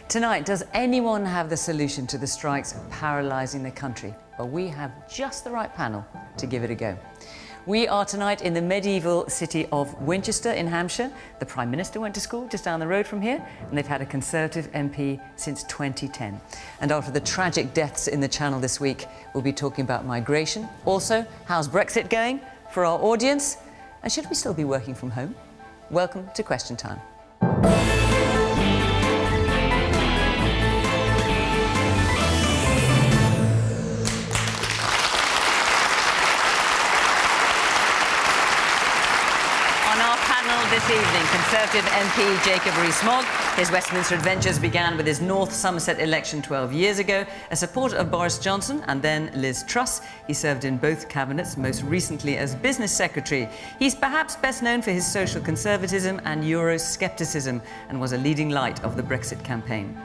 Tonight, does anyone have the solution to the strikes paralysing the country? Well, we have just the right panel to give it a go. We are tonight in the medieval city of Winchester in Hampshire. The Prime Minister went to school just down the road from here, and they've had a Conservative MP since 2010. And after the tragic deaths in the Channel this week, we'll be talking about migration. Also, how's Brexit going for our audience? And should we still be working from home? Welcome to Question Time. This evening, Conservative MP Jacob Rees-Mogg. His Westminster adventures began with his North Somerset election 12 years ago. A supporter of Boris Johnson and then Liz Truss, he served in both cabinets, most recently as Business Secretary. He's perhaps best known for his social conservatism and Euroscepticism and was a leading light of the Brexit campaign.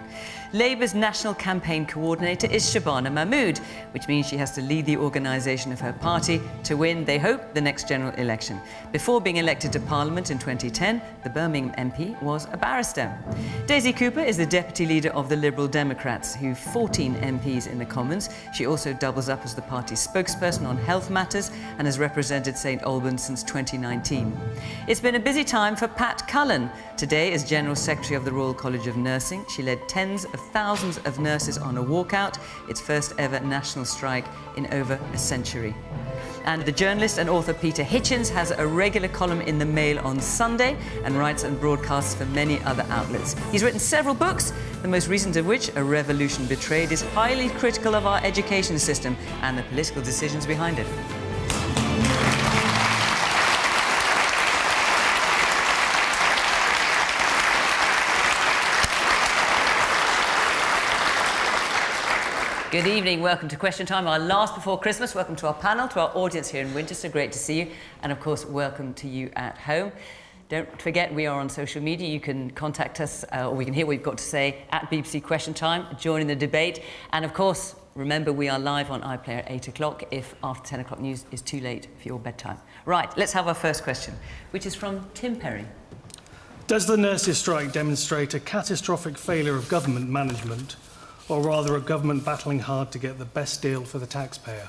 Labour's national campaign coordinator is Shabana Mahmood, which means she has to lead the organisation of her party to win, they hope, the next general election. Before being elected to Parliament in 2010, the Birmingham MP was a barrister. Daisy Cooper is the deputy leader of the Liberal Democrats, who've 14 MPs in the Commons. She also doubles up as the party's spokesperson on health matters and has represented St Albans since 2019. It's been a busy time for Pat Cullen. Today, as General Secretary of the Royal College of Nursing, she led tens of thousands of nurses on a walkout, its first ever national strike in over a century. And the journalist and author Peter Hitchens has a regular column in the Mail on Sunday and writes and broadcasts for many other outlets. He's written several books, the most recent of which, A Revolution Betrayed, is highly critical of our education system and the political decisions behind it. Good evening, welcome to Question Time, our last before Christmas. Welcome to our panel, to our audience here in Winchester, great to see you. And of course, welcome to you at home. Don't forget, we are on social media. You can contact us, or we can hear what you've got to say at BBC Question Time, join in the debate. And of course, remember, we are live on iPlayer at 8 o'clock if after 10 o'clock news is too late for your bedtime. Right, let's have our first question, which is from Tim Perry. Does the nurses' strike demonstrate a catastrophic failure of government management, or rather a government battling hard to get the best deal for the taxpayer?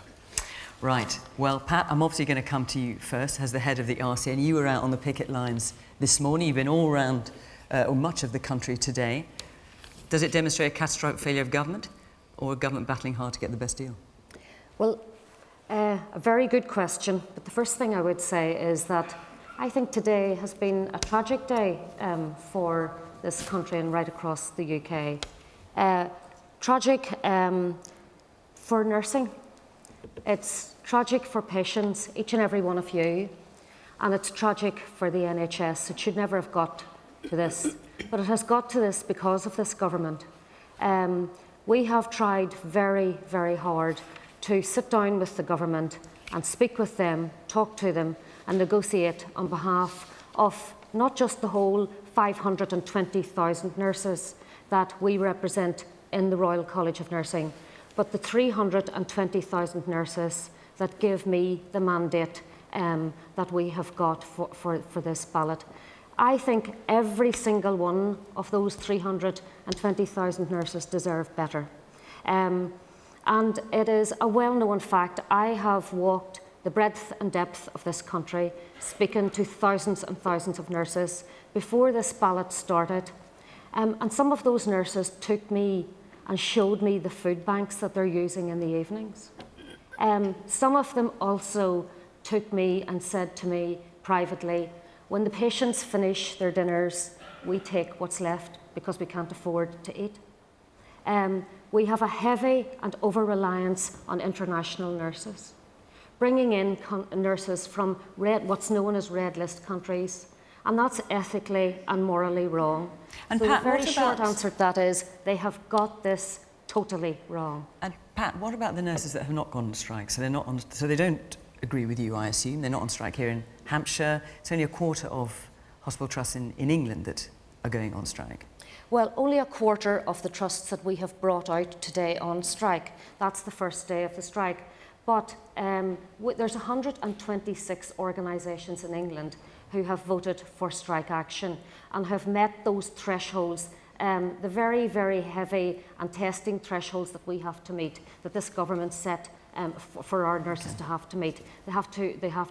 Right. Well, Pat, I'm obviously going to come to you first as the head of the RCN. You were out on the picket lines this morning. You've been all around, or much of the country today. Does it demonstrate a catastrophic failure of government, or a government battling hard to get the best deal? Well, a very good question. But the first thing I would say is that I think today has been a tragic day for this country and right across the UK. Tragic for nursing. It's tragic for patients, each and every one of you, and it's tragic for the NHS. It should never have got to this, but it has got to this because of this government. We have tried very, very hard to sit down with the government and speak with them, talk to them, and negotiate on behalf of not just the whole 520,000 nurses that we represent in the Royal College of Nursing, but the 320,000 nurses that give me the mandate that we have got for this ballot. I think every single one of those 320,000 nurses deserve better. And it is a well-known fact. I have walked the breadth and depth of this country, speaking to thousands and thousands of nurses before this ballot started. And some of those nurses took me and showed me the food banks that they're using in the evenings. Some of them also took me and said to me privately, when the patients finish their dinners, we take what's left because we can't afford to eat. We have a heavy and over-reliance on international nurses, bringing in nurses from what's known as red list countries, and that's ethically and morally wrong. And so Pat, the very short answer to that is they have got this totally wrong. And Pat, what about the nurses that have not gone on strike? So they're not on. So they don't agree with you, I assume. They're not on strike here in Hampshire. It's only a quarter of hospital trusts in England that are going on strike. Well, only a quarter of the trusts that we have brought out today on strike. That's the first day of the strike. But there's 126 organisations in England who have voted for strike action and have met those thresholds the very, very heavy and testing thresholds that we have to meet, that this government set for our nurses to have to meet. They have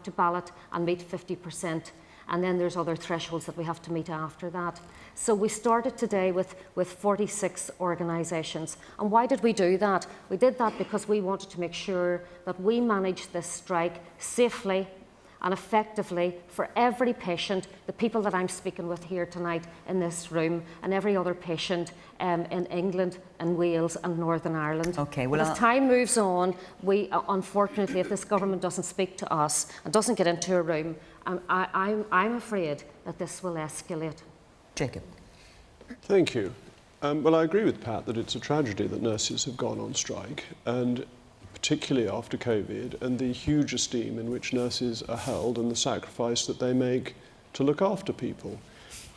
to ballot and meet 50%, and then there's other thresholds that we have to meet after that. So we started today with 46 organisations. And why did we do that? We did that because we wanted to make sure that we managed this strike safely and effectively for every patient, the people that I'm speaking with here tonight in this room, and every other patient in England and Wales and Northern Ireland. Okay, well, as time moves on, we unfortunately, if this government doesn't speak to us and doesn't get into a room, I'm afraid that this will escalate. Jacob. Thank you. Well, I agree with Pat that it's a tragedy that nurses have gone on strike, and particularly after COVID, and the huge esteem in which nurses are held and the sacrifice that they make to look after people.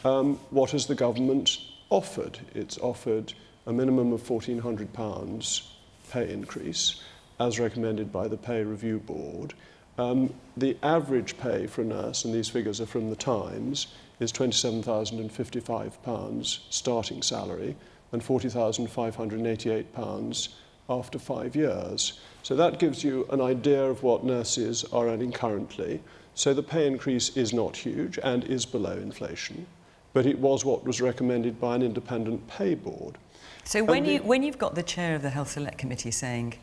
What has the government offered? It's offered a minimum of £1,400 pay increase, as recommended by the Pay Review Board. The average pay for a nurse, and these figures are from the Times, is £27,055 starting salary and £40,588 after 5 years. So that gives you an idea of what nurses are earning currently. So the pay increase is not huge and is below inflation, but it was what was recommended by an independent pay board. So when you've got the chair of the Health Select Committee saying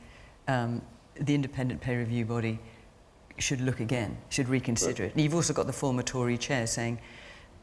the independent pay review body should look again, should reconsider it, and you've also got the former Tory chair saying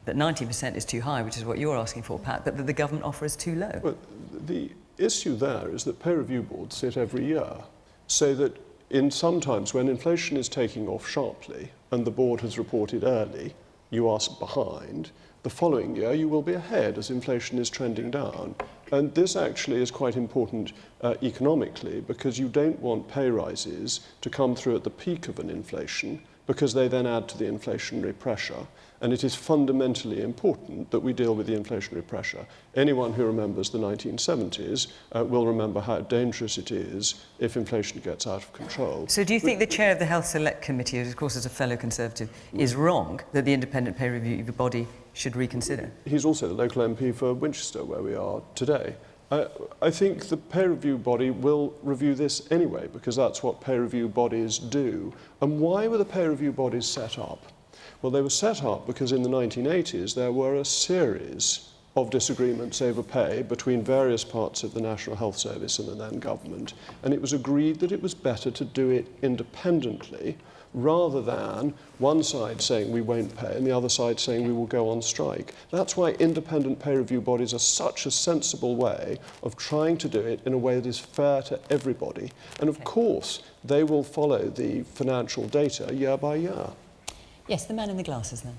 that 90% is too high, which is what you're asking for, Pat, but that the government offer is too low. Well, the issue there is that pay review boards sit every year, so that in sometimes when inflation is taking off sharply and the board has reported early, you are behind, the following year you will be ahead as inflation is trending down. And this actually is quite important economically, because you don't want pay rises to come through at the peak of an inflation, because they then add to the inflationary pressure. And it is fundamentally important that we deal with the inflationary pressure. Anyone who remembers the 1970s will remember how dangerous it is if inflation gets out of control. So do you think the chair of the Health Select Committee, of course as a fellow Conservative, is wrong that the independent pay review body should reconsider? He's also the local MP for Winchester, where we are today. I think the pay review body will review this anyway, because that's what pay review bodies do. And why were the pay review bodies set up? Well, they were set up because in the 1980s there were a series of disagreements over pay between various parts of the National Health Service and the then government, and it was agreed that it was better to do it independently rather than one side saying we won't pay and the other side saying we will go on strike. That's why independent pay review bodies are such a sensible way of trying to do it in a way that is fair to everybody. And of course, they will follow the financial data year by year. Yes, the man in the glasses then.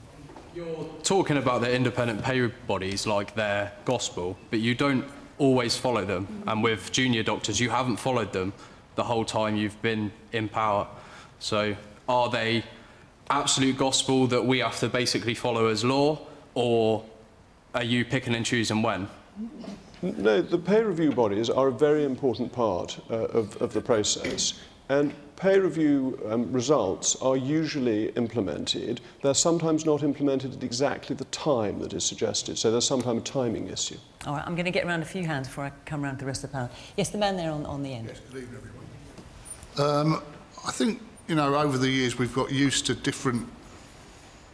You're talking about the independent pay bodies like they're gospel, but you don't always follow them. And with junior doctors, you haven't followed them the whole time you've been in power. So are they absolute gospel that we have to basically follow as law, or are you picking and choosing when? No, the pay review bodies are a very important part of the process. And pay review results are usually implemented. They're sometimes not implemented at exactly the time that is suggested, so there's sometimes a timing issue. All right, I'm going to get around a few hands before I come around to the rest of the panel. Yes, the man there on the end. Yes, good evening, everyone. I think, you know, over the years we've got used to different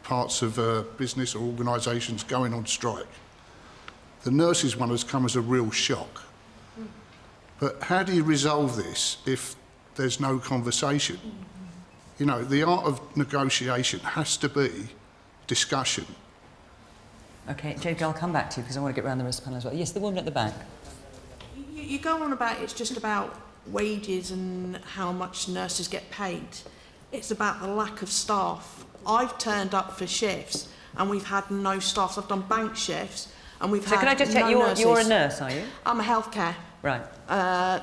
parts of business or organisations going on strike. The nurses one has come as a real shock. But how do you resolve this if there's no conversation? You know, the art of negotiation has to be discussion. OK, Jake, I'll come back to you because I want to get around the rest of the panel as well. Yes, the woman at the back. You go on about it's just about wages and how much nurses get paid. It's about the lack of staff. I've turned up for shifts and we've had no staff. So I've done bank shifts and we've had no nurses. So can I just check, you're a nurse, are you? I'm a healthcare. Right.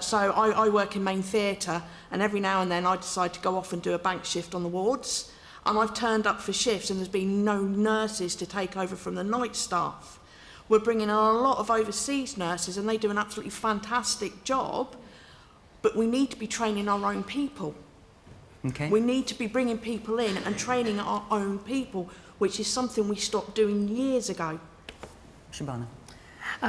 So I work in main theatre, and every now and then I decide to go off and do a bank shift on the wards. And I've turned up for shifts and there's been no nurses to take over from the night staff. We're bringing in a lot of overseas nurses and they do an absolutely fantastic job, but we need to be training our own people. Okay. We need to be bringing people in and training our own people, which is something we stopped doing years ago. Shabana.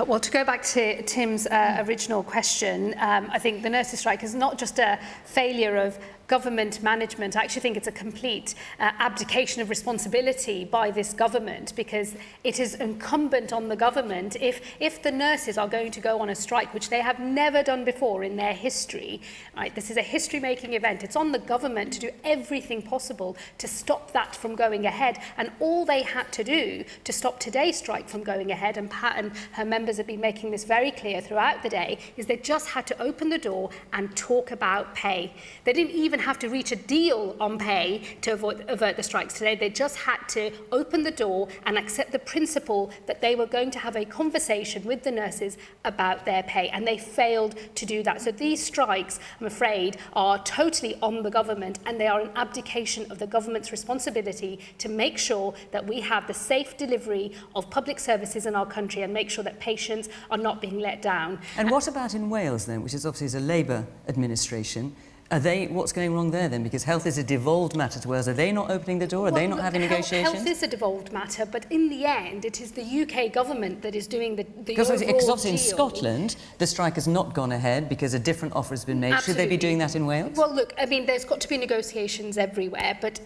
Well, to go back to Tim's original question, I think the nurses' strike is not just a failure of government management. I actually think it's a complete abdication of responsibility by this government, because it is incumbent on the government, if the nurses are going to go on a strike, which they have never done before in their history, right? This is a history-making event. It's on the government to do everything possible to stop that from going ahead. And all they had to do to stop today's strike from going ahead, and Pat and her members have been making this very clear throughout the day, is they just had to open the door and talk about pay. They didn't even have to reach a deal on pay to avert the strikes today. They just had to open the door and accept the principle that they were going to have a conversation with the nurses about their pay, and they failed to do that. So these strikes, I'm afraid, are totally on the government, and they are an abdication of the government's responsibility to make sure that we have the safe delivery of public services in our country and make sure that patients are not being let down. And what about in Wales then, which is obviously a Labour administration? What's going wrong there then? Because health is a devolved matter to Wales. Are they not opening the door? Are they not having negotiations? Health is a devolved matter, but in the end, it is the UK government that is doing the because obviously in deal. Scotland, the strike has not gone ahead because a different offer has been made. Absolutely. Should they be doing that in Wales? Well, look, I mean, there's got to be negotiations everywhere, but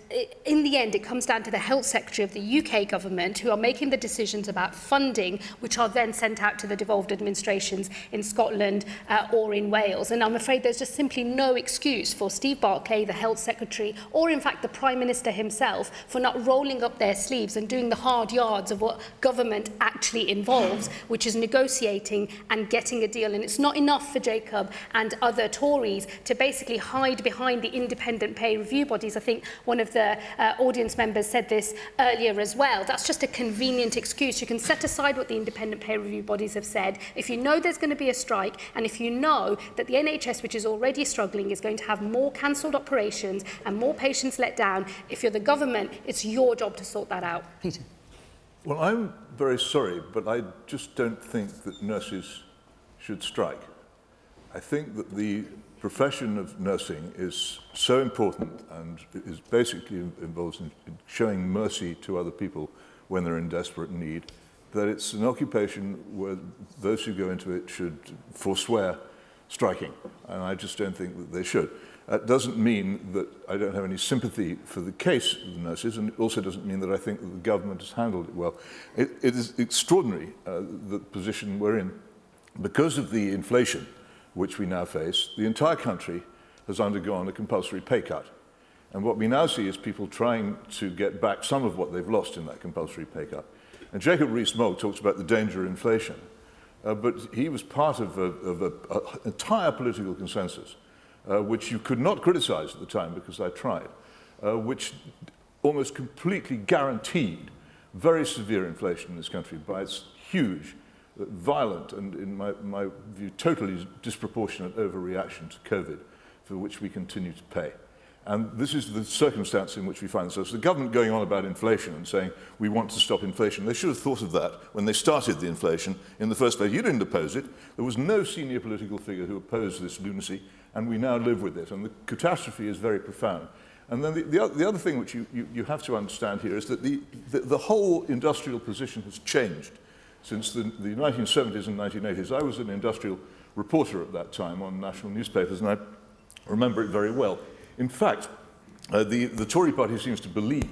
in the end, it comes down to the Health Secretary of the UK government who are making the decisions about funding, which are then sent out to the devolved administrations in Scotland or in Wales. And I'm afraid there's just simply no excuse for Steve Barclay, the Health Secretary, or in fact the Prime Minister himself, for not rolling up their sleeves and doing the hard yards of what government actually involves, which is negotiating and getting a deal. And it's not enough for Jacob and other Tories to basically hide behind the independent pay review bodies. I think one of the audience members said this earlier as well. That's just a convenient excuse. You can set aside what the independent pay review bodies have said. If you know there's going to be a strike, and if you know that the NHS, which is already struggling, is going to have more cancelled operations and more patients let down, if you're the government, it's your job to sort that out. Peter. Well, I'm very sorry, but I just don't think that nurses should strike. I think that the profession of nursing is so important and is basically involved in showing mercy to other people when they're in desperate need, that it's an occupation where those who go into it should forswear striking, and I just don't think that they should. That doesn't mean that I don't have any sympathy for the case of the nurses, and it also doesn't mean that I think that the government has handled it well. It is extraordinary, the position we're in. Because of the inflation which we now face, the entire country has undergone a compulsory pay cut. And what we now see is people trying to get back some of what they've lost in that compulsory pay cut. And Jacob Rees-Mogg talks about the danger of inflation, but he was part of an entire political consensus which you could not criticize at the time because I tried, which almost completely guaranteed very severe inflation in this country by its huge, violent, and in my view, totally disproportionate overreaction to COVID, for which we continue to pay. And this is the circumstance in which we find ourselves. The government going on about inflation and saying, we want to stop inflation. They should have thought of that when they started the inflation in the first place. You didn't oppose it. There was no senior political figure who opposed this lunacy, and we now live with it. And the catastrophe is very profound. And then the other thing which you have to understand here is that the whole industrial position has changed since the 1970s and 1980s. I was an industrial reporter at that time on national newspapers, and I remember it very well. In fact, the Tory party seems to believe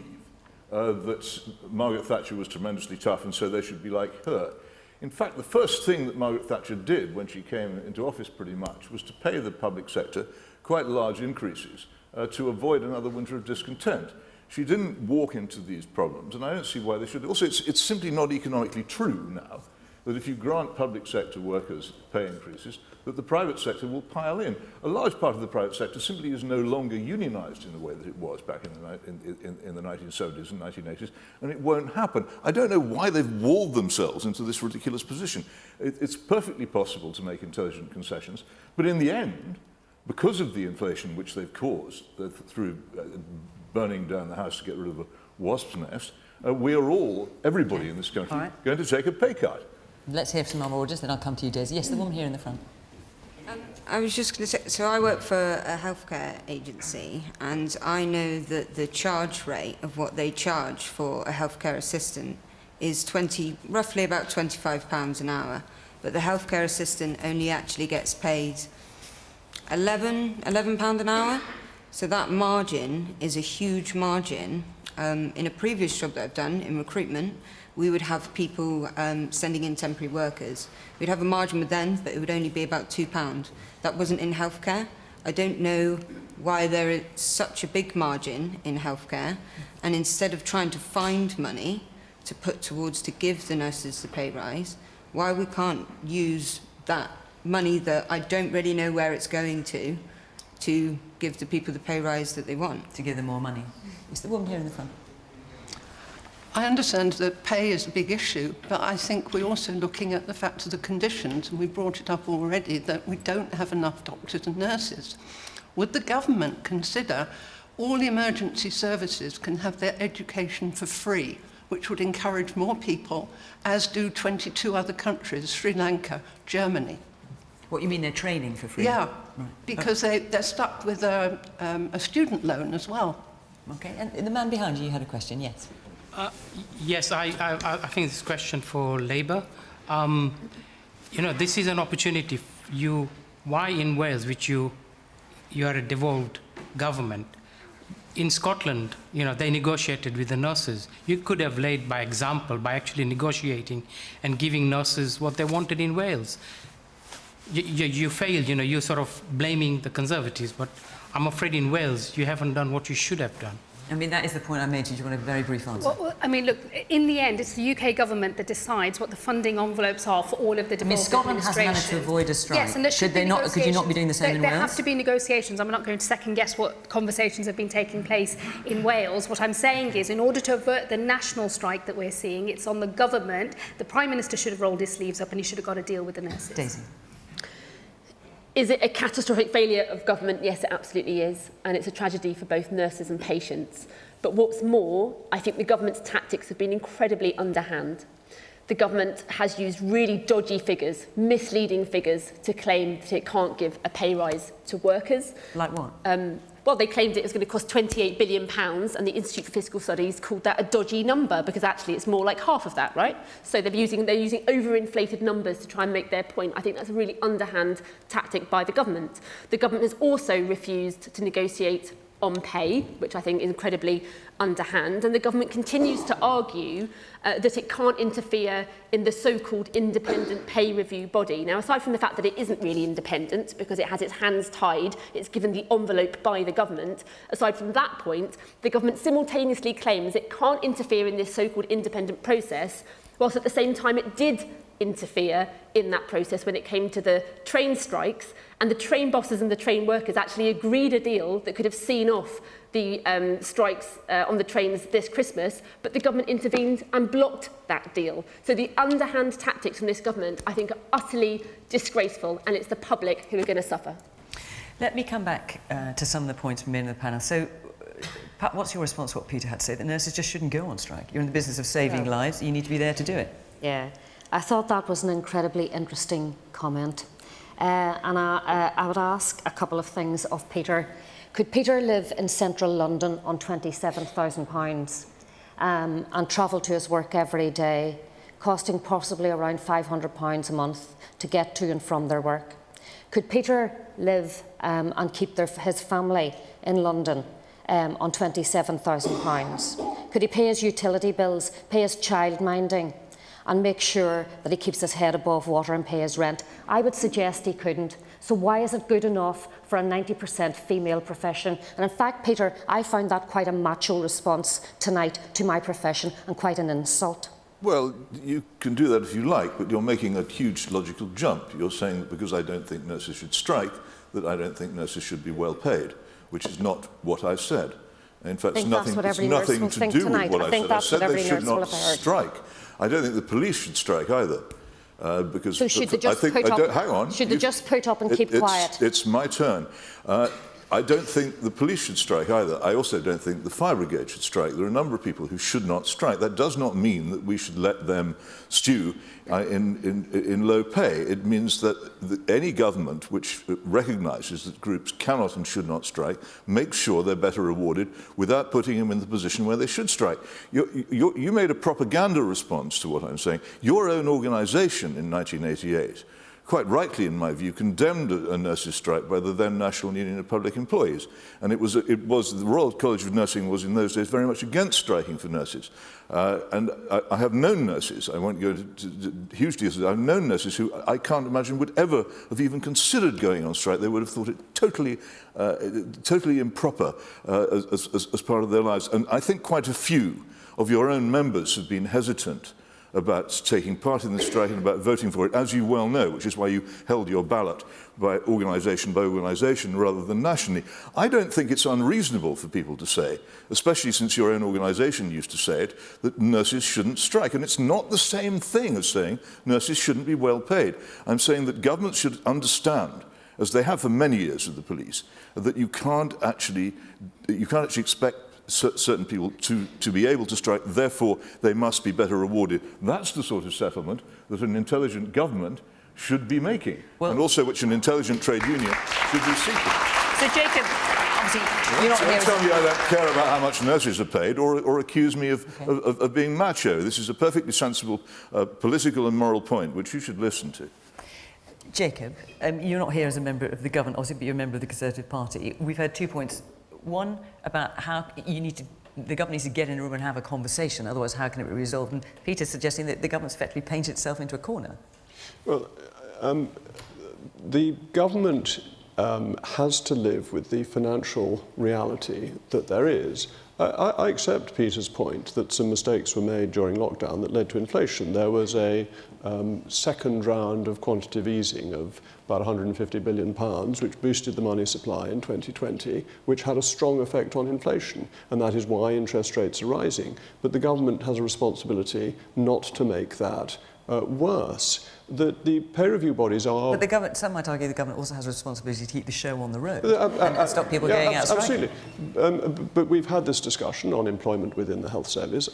that Margaret Thatcher was tremendously tough and so they should be like her. In fact, the first thing that Margaret Thatcher did when she came into office pretty much was to pay the public sector quite large increases to avoid another winter of discontent. She didn't walk into these problems, and I don't see why they should. Also, it's simply not economically true now that if you grant public sector workers pay increases, that the private sector will pile in. A large part of the private sector simply is no longer unionized in the way that it was back in the 1970s and 1980s, and it won't happen. I don't know why they've walled themselves into this ridiculous position. It's perfectly possible to make intelligent concessions, but in the end, because of the inflation which they've caused through burning down the house to get rid of a wasp's nest, we are all, everybody in this country, going to take a pay cut. Let's hear from our audience, then I'll come to you, Daisy. Yes, the woman here in the front. I was just going to say, so I work for a healthcare agency, and I know that the charge rate of what they charge for a healthcare assistant is roughly about £25 an hour, but the healthcare assistant only actually gets paid £11 an hour. So that margin is a huge margin. In a previous job that I've done in recruitment, we would have people sending in temporary workers. We'd have a margin with them, but it would only be about £2. That wasn't in healthcare. I don't know why there is such a big margin in healthcare, and instead of trying to find money to put towards to give the nurses the pay rise, why we can't use that money that I don't really know where it's going to give the people the pay rise that they want. To give them more money. It's the woman here in the front. I understand that pay is a big issue, but I think we're also looking at the fact of the conditions, and we brought it up already, that we don't have enough doctors and nurses. Would the government consider all the emergency services can have their education for free, which would encourage more people, as do 22 other countries, Sri Lanka, Germany? What, you mean they're training for free? Yeah, right. Because they're stuck with a student loan as well. Okay, and the man behind you had a question, yes. Yes, I think this question for Labour. You know, this is an opportunity. Why in Wales, which you are a devolved government, in Scotland, you know, they negotiated with the nurses. You could have led by example by actually negotiating and giving nurses what they wanted in Wales. You failed, you know, you're sort of blaming the Conservatives, but I'm afraid in Wales you haven't done what you should have done. I mean, that is the point I made to you. Do you want a very brief answer? Well, I mean, look, in the end, it's the UK government that decides what the funding envelopes are for all of the devolved Scotland has managed to avoid a strike. Yes, and there could you not be doing the same in Wales? There have to be negotiations. I'm not going to second-guess what conversations have been taking place in Wales. What I'm saying is, in order to avert the national strike that we're seeing, it's on the government. The Prime Minister should have rolled his sleeves up and he should have got a deal with the nurses. Daisy. Is it a catastrophic failure of government? Yes, it absolutely is. And it's a tragedy for both nurses and patients. But what's more, I think the government's tactics have been incredibly underhand. The government has used really dodgy figures, misleading figures, to claim that it can't give a pay rise to workers. Like what? Well, they claimed it was going to cost £28 billion, and the Institute for Fiscal Studies called that a dodgy number, because actually it's more like half of that, right? So they're using overinflated numbers to try and make their point. I think that's a really underhand tactic by the government. The government has also refused to negotiate on pay, which I think is incredibly underhand, and the government continues to argue that it can't interfere in the so-called independent pay review body. Now, aside from the fact that it isn't really independent because it has its hands tied, it's given the envelope by the government, aside from that point, the government simultaneously claims it can't interfere in this so-called independent process, whilst at the same time it did interfere in that process when it came to the train strikes, and the train bosses and the train workers actually agreed a deal that could have seen off the strikes on the trains this Christmas, but the government intervened and blocked that deal. So the underhand tactics from this government, I think, are utterly disgraceful, and it's the public who are going to suffer. Let me come back to some of the points made in the panel. So, Pat, what's your response to what Peter had to say? The nurses just shouldn't go on strike. You're in the business of saving lives. You need to be there to do it. Yeah, I thought that was an incredibly interesting comment. And I would ask a couple of things of Peter. Could Peter live in central London on £27,000 and travel to his work every day, costing possibly around £500 a month to get to and from their work? Could Peter live and keep his family in London on £27,000? Could he pay his utility bills, pay his childminding, and make sure that he keeps his head above water and pay his rent? I would suggest he couldn't. So why is it good enough for a 90% female profession? And in fact, Peter, I found that quite a macho response tonight to my profession and quite an insult. Well, you can do that if you like, but you're making a huge logical jump. You're saying that because I don't think nurses should strike, that I don't think nurses should be well paid, which is not what I've said. In fact, it's nothing to do with what I've said. I said they should not strike. I don't think the police should strike either. Because so should they just put up and keep quiet? It's my turn. I don't think the police should strike either. I also don't think the fire brigade should strike. There are a number of people who should not strike. That does not mean that we should let them stew in low pay. It means that any government which recognises that groups cannot and should not strike makes sure they're better rewarded without putting them in the position where they should strike. You made a propaganda response to what I'm saying. Your own organisation in 1988, quite rightly, in my view, condemned a nurses' strike by the then National Union of Public Employees. And it was the Royal College of Nursing was in those days very much against striking for nurses. And I have known nurses, I won't go to huge details, I've known nurses who I can't imagine would ever have even considered going on strike. They would have thought it totally improper as part of their lives. And I think quite a few of your own members have been hesitant about taking part in the strike and about voting for it, as you well know, which is why you held your ballot by organisation rather than nationally. I don't think it's unreasonable for people to say, especially since your own organisation used to say it, that nurses shouldn't strike. And it's not the same thing as saying nurses shouldn't be well paid. I'm saying that governments should understand, as they have for many years with the police, that you can't actually expect certain people to be able to strike, therefore they must be better rewarded. That's the sort of settlement that an intelligent government should be making, and also which an intelligent trade union should be seeking. So, Jacob, obviously, you're not here. Don't tell me I don't care about how much nurses are paid, or accuse me of being macho. This is a perfectly sensible political and moral point, which you should listen to. Jacob, you're not here as a member of the government, obviously, but you're a member of the Conservative Party. We've heard 2 points. One, about how the government needs to get in a room and have a conversation, otherwise how can it be resolved? And Peter's suggesting that the government's effectively painted itself into a corner. Well, the government has to live with the financial reality that there is. I accept Peter's point that some mistakes were made during lockdown that led to inflation. There was a second round of quantitative easing of about £150 billion, which boosted the money supply in 2020, which had a strong effect on inflation, and that is why interest rates are rising. But the government has a responsibility not to make that worse. That the peer review bodies are... But the government, some might argue the government also has a responsibility to keep the show on the road and stop people going out striking. Absolutely. But we've had this discussion on employment within the health service.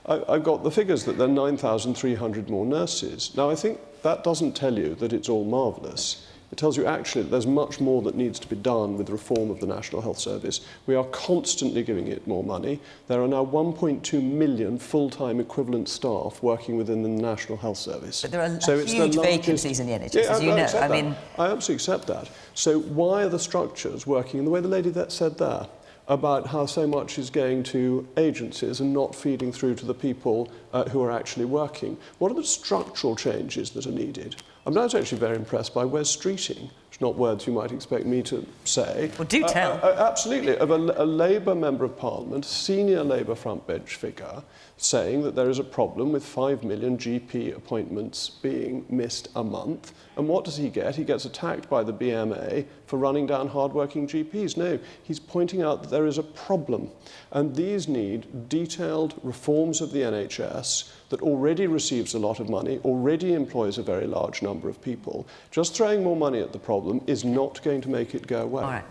I've got the figures that there are 9,300 more nurses. Now, I think that doesn't tell you that it's all marvellous. It tells you actually that there's much more that needs to be done with reform of the National Health Service. We are constantly giving it more money. There are now 1.2 million full-time equivalent staff working within the National Health Service. But there are huge vacancies in the NHS, as you know. I absolutely accept that. So why are the structures working in the way the lady that said there about how so much is going to agencies and not feeding through to the people who are actually working? What are the structural changes that are needed? I was actually very impressed by Wes Streeting, which are not words you might expect me to say. Well, do tell. Absolutely. Of a Labour Member of Parliament, senior Labour frontbench figure, saying that there is a problem with 5 million GP appointments being missed a month. And what does he get? He gets attacked by the BMA for running down hard-working GPs. No, he's pointing out that there is a problem. And these need detailed reforms of the NHS that already receives a lot of money, already employs a very large number of people. Just throwing more money at the problem is not going to make it go away. All right.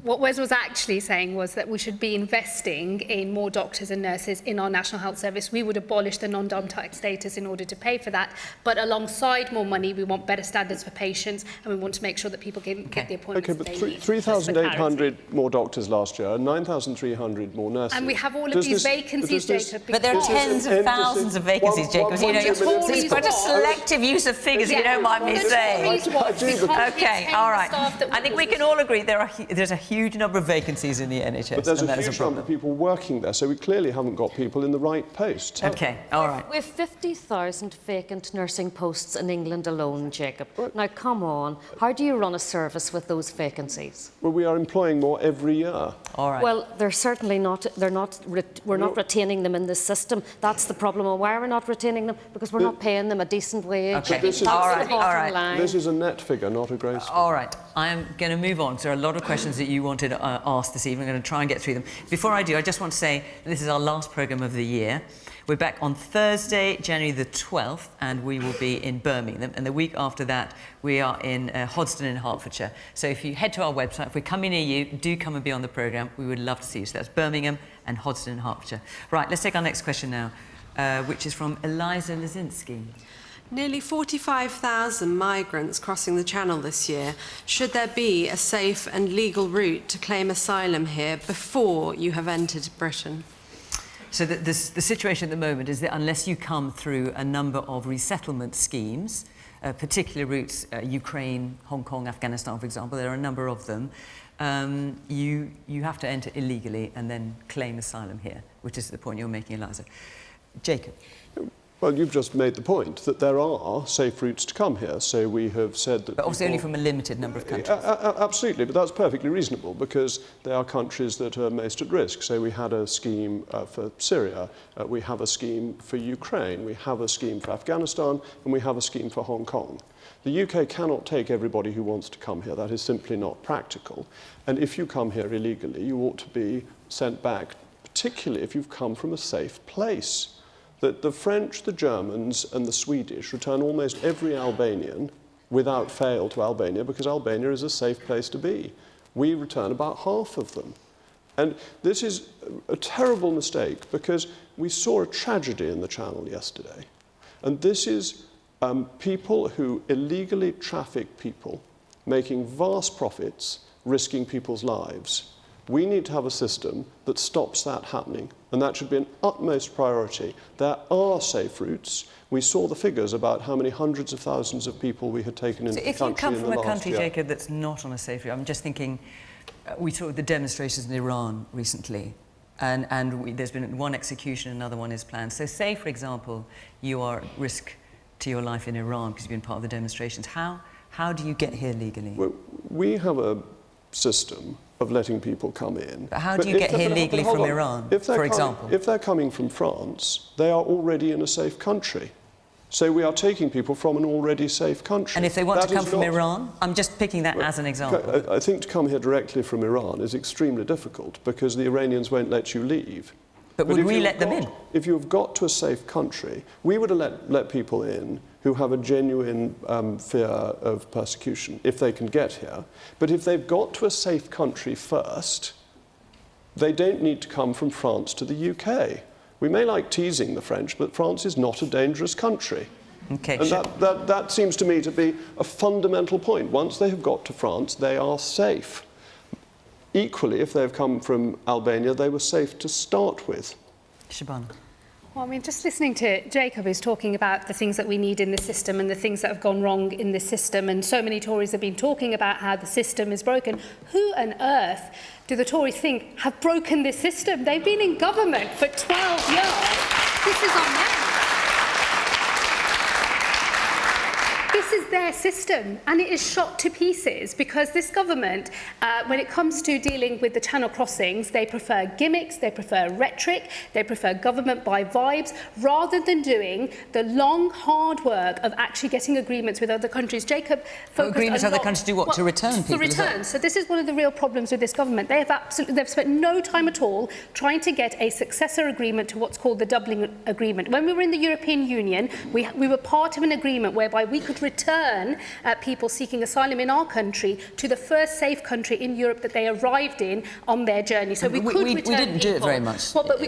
What Wes was actually saying was that we should be investing in more doctors and nurses in our National Health Service. We would abolish the non-dom tax status in order to pay for that. But alongside more money, we want better standards for patients, and we want to make sure that people can get the appointments they need. 3,800 more doctors last year, 9,300 more nurses. And we have all of these vacancies, Jacob. But there are tens of thousands of vacancies, Jacob. You know, it's quite a selective use of figures, if you don't mind me saying. Okay, all right. I think we can all agree there's a huge number of vacancies in the NHS. But there's a huge number of people working there, so we clearly haven't got people in the right posts. Okay, all right. We have 50,000 vacant nursing posts in England alone, Jacob. Right. Now, come on. How do you run a service with those vacancies? Well, we are employing more every year. All right. Well, they're certainly not. We're not retaining them in the system. That's the problem. And why are we not retaining them? Because we're not paying them a decent wage. Okay. All right. This is a net figure, not a gross figure. All right. I am going to move on. There are a lot of questions that you wanted asked this evening. I'm going to try and get through them. Before I do, I just want to say this is our last programme of the year. We're back on Thursday, January the 12th, and we will be in Birmingham. And the week after that, we are in Hoddesdon in Hertfordshire. So if you head to our website, if we're coming near you, do come and be on the programme. We would love to see you. So that's Birmingham and Hoddesdon in Hertfordshire. Right, let's take our next question now, which is from Eliza Lazinski. Nearly 45,000 migrants crossing the Channel this year. Should there be a safe and legal route to claim asylum here before you have entered Britain? So the situation at the moment is that unless you come through a number of resettlement schemes, particular routes, Ukraine, Hong Kong, Afghanistan, for example, there are a number of them, you have to enter illegally and then claim asylum here, which is the point you're making, Eliza. Jacob. Well, you've just made the point that there are safe routes to come here. So we have said that... But obviously only from a limited number of countries. Absolutely, but that's perfectly reasonable because they are countries that are most at risk. So we had a scheme for Syria, we have a scheme for Ukraine, we have a scheme for Afghanistan, and we have a scheme for Hong Kong. The UK cannot take everybody who wants to come here. That is simply not practical. And if you come here illegally, you ought to be sent back, particularly if you've come from a safe place. That the French, the Germans and the Swedish return almost every Albanian without fail to Albania because Albania is a safe place to be. We return about half of them. And this is a terrible mistake because we saw a tragedy in the Channel yesterday. And this is people who illegally traffic people, making vast profits, risking people's lives. We need to have a system that stops that happening, and that should be an utmost priority. There are safe routes. We saw the figures about how many hundreds of thousands of people we had taken into the country in the last year. If you come from a country, Jacob, that's not on a safe route, I'm just thinking, we saw the demonstrations in Iran recently, and there's been one execution, another one is planned. So say, for example, you are at risk to your life in Iran because you've been part of the demonstrations. How do you get here legally? Well, we have a system of letting people come in. But how do you get here legally from Iran, for example? If they're coming from France, they are already in a safe country. So we are taking people from an already safe country. And if they want to come from Iran? I'm just picking that as an example. I think to come here directly from Iran is extremely difficult because the Iranians won't let you leave. But would we let them in? If you've got to a safe country, we would let people in who have a genuine fear of persecution, if they can get here. But if they've got to a safe country first, they don't need to come from France to the UK. We may like teasing the French, but France is not a dangerous country. Okay, and that seems to me to be a fundamental point. Once they have got to France, they are safe. Equally, if they've come from Albania, they were safe to start with. Shabana. Well, I mean, just listening to Jacob, who's talking about the things that we need in the system and the things that have gone wrong in the system, and so many Tories have been talking about how the system is broken. Who on earth do the Tories think have broken this system? They've been in government for 12 years. This is on them. This is their system, and it is shot to pieces because this government, when it comes to dealing with the Channel crossings, they prefer gimmicks, they prefer rhetoric, they prefer government by vibes, rather than doing the long, hard work of actually getting agreements with other countries. Jacob focused agreements with other countries to do what? Well, to return people? To return. So this is one of the real problems with this government. They've spent no time at all trying to get a successor agreement to what's called the Dublin Agreement. When we were in the European Union, we were part of an agreement whereby we could return people seeking asylum in our country to the first safe country in Europe that they arrived in on their journey. So we could return people. We didn't do it very much. Well, but we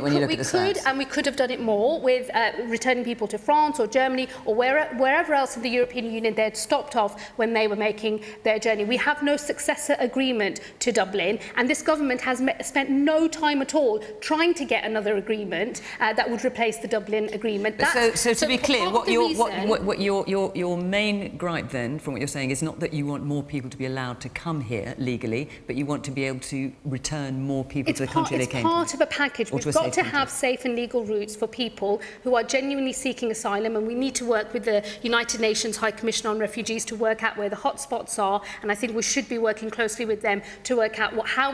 could have done it more with returning people to France or Germany or wherever else in the European Union they had stopped off when they were making their journey. We have no successor agreement to Dublin, and this government has spent no time at all trying to get another agreement that would replace the Dublin Agreement. So to be clear, what your main gripe then, from what you're saying, is not that you want more people to be allowed to come here legally, but you want to be able to return more people to the country they came from. It's part of a package. We've got to have safe and legal routes for people who are genuinely seeking asylum, and we need to work with the United Nations High Commissioner on Refugees to work out where the hotspots are, and I think we should be working closely with them to work out how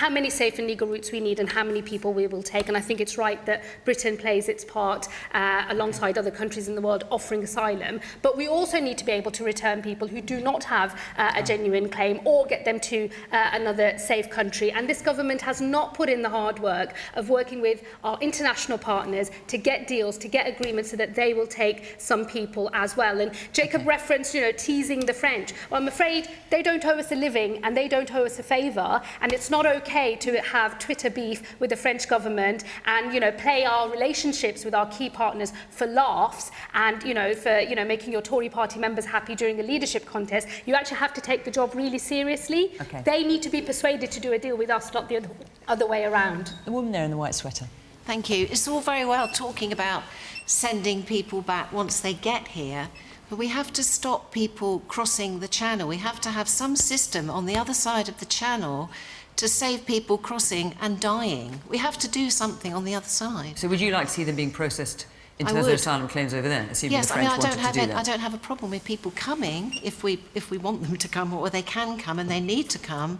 many safe and legal routes we need and how many people we will take. And I think it's right that Britain plays its part alongside other countries in the world offering asylum. But we also also need to be able to return people who do not have a genuine claim or get them to another safe country. And this government has not put in the hard work of working with our international partners to get deals, to get agreements so that they will take some people as well. And Jacob referenced, teasing the French. Well, I'm afraid they don't owe us a living and they don't owe us a favour, and it's not okay to have Twitter beef with the French government and, play our relationships with our key partners for laughs and, for, making your Tory party members happy during the leadership contest. You actually have to take the job really seriously. Okay. They need to be persuaded to do a deal with us, not the other way around. The woman there in the white sweater. Thank you. It's all very well talking about sending people back once they get here, but we have to stop people crossing the channel. We have to have some system on the other side of the channel to save people crossing and dying. We have to do something on the other side. So would you like to see them being processed in terms of asylum claims over there, assuming yes, the French wanted to do that? I don't have a problem with people coming if we want them to come, or they can come and they need to come.